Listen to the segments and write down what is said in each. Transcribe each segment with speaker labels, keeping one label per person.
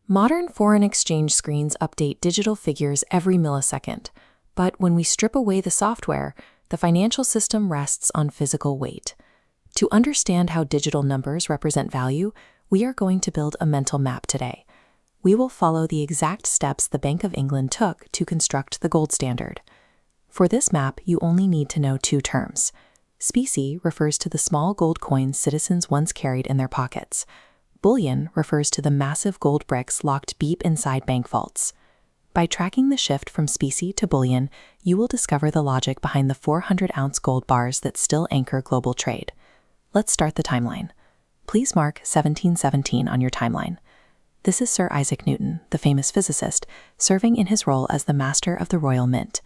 Speaker 1: Modern foreign exchange screens update digital figures every millisecond, but when we strip away the software, the financial system rests on physical weight. To understand how digital numbers represent value, we are going to build a mental map today. We will follow the exact steps the Bank of England took to construct the gold standard. For this map, you only need to know two terms. Specie refers to the small gold coins citizens once carried in their pockets. Bullion refers to the massive gold bricks locked deep inside bank vaults. By tracking the shift from specie to bullion, you will discover the logic behind the 400-ounce gold bars that still anchor global trade. Let's start the timeline. Please mark 1717 on your timeline. This is Sir Isaac Newton, the famous physicist, serving in his role as the master of the Royal Mint.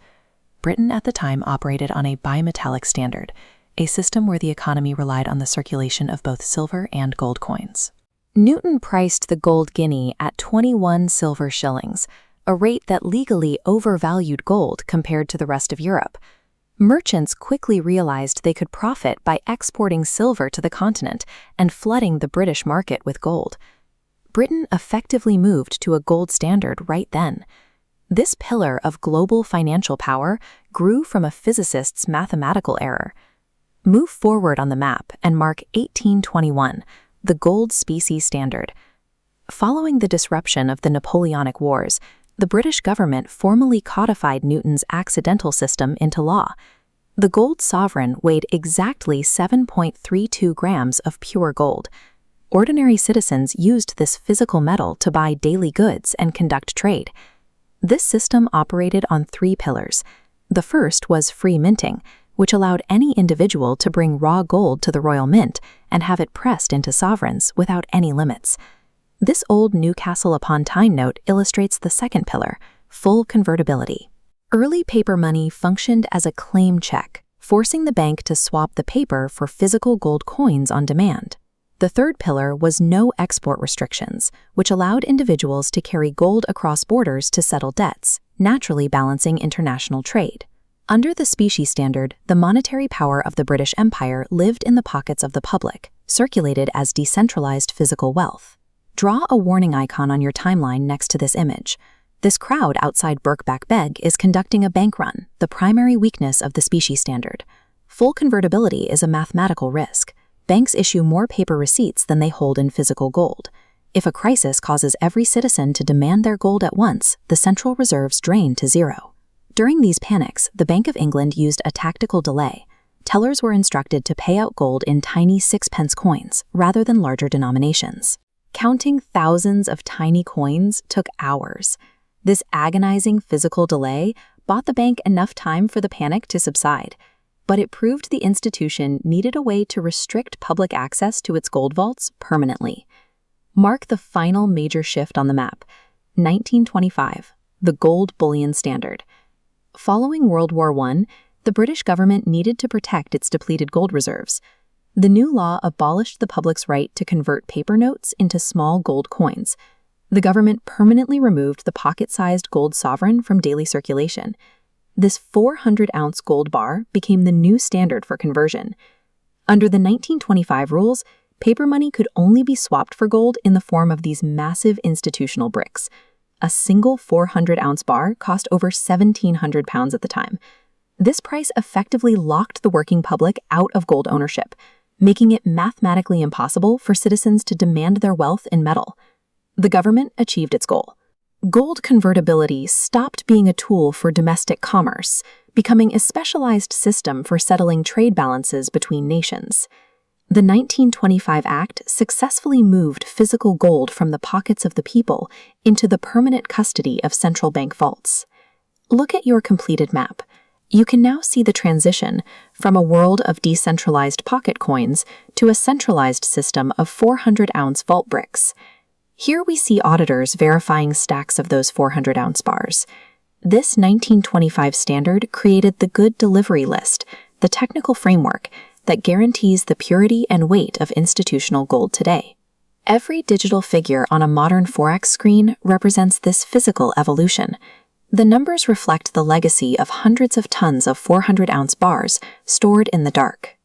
Speaker 1: Britain at the time operated on a bimetallic standard, a system where the economy relied on the circulation of both silver and gold coins. Newton priced the gold guinea at 21 silver shillings, a rate that legally overvalued gold compared to the rest of Europe. Merchants quickly realized they could profit by exporting silver to the continent and flooding the British market with gold. Britain effectively moved to a gold standard right then. This pillar of global financial power grew from a physicist's mathematical error. Move forward on the map and mark 1821, the gold specie standard. Following the disruption of the Napoleonic Wars, the British government formally codified Newton's accidental system into law. The gold sovereign weighed exactly 7.32 grams of pure gold. Ordinary citizens used this physical metal to buy daily goods and conduct trade. This system operated on three pillars. The first was free minting, which allowed any individual to bring raw gold to the Royal Mint and have it pressed into sovereigns without any limits. This old Newcastle upon Tyne note illustrates the second pillar, full convertibility. Early paper money functioned as a claim check, forcing the bank to swap the paper for physical gold coins on demand. The third pillar was no export restrictions, which allowed individuals to carry gold across borders to settle debts, naturally balancing international trade. Under the specie standard, the monetary power of the British Empire lived in the pockets of the public, circulated as decentralized physical wealth. Draw a warning icon on your timeline next to this image. This crowd outside Birkbeck Beg is conducting a bank run, the primary weakness of the specie standard. Full convertibility is a mathematical risk. Banks issue more paper receipts than they hold in physical gold. If a crisis causes every citizen to demand their gold at once, the central reserves drain to zero. During these panics, the Bank of England used a tactical delay. Tellers were instructed to pay out gold in tiny sixpence coins rather than larger denominations. Counting thousands of tiny coins took hours. This agonizing physical delay bought the bank enough time for the panic to subside, but it proved the institution needed a way to restrict public access to its gold vaults permanently. Mark the final major shift on the map, 1925, the gold bullion standard. Following World War I, the British government needed to protect its depleted gold reserves. The new law abolished the public's right to convert paper notes into small gold coins. The government permanently removed the pocket-sized gold sovereign from daily circulation. This 400-ounce gold bar became the new standard for conversion. Under the 1925 rules, paper money could only be swapped for gold in the form of these massive institutional bricks. A single 400-ounce bar cost over £1,700 at the time. This price effectively locked the working public out of gold ownership, making it mathematically impossible for citizens to demand their wealth in metal. The government achieved its goal. Gold convertibility stopped being a tool for domestic commerce, becoming a specialized system for settling trade balances between nations. The 1925 Act successfully moved physical gold from the pockets of the people into the permanent custody of central bank vaults. Look at your completed map. You can now see the transition from a world of decentralized pocket coins to a centralized system of 400-ounce vault bricks. Here we see auditors verifying stacks of those 400-ounce bars. This 1925 standard created the Good Delivery List, the technical framework that guarantees the purity and weight of institutional gold today. Every digital figure on a modern Forex screen represents this physical evolution. The numbers reflect the legacy of hundreds of tons of 400-ounce bars stored in the dark.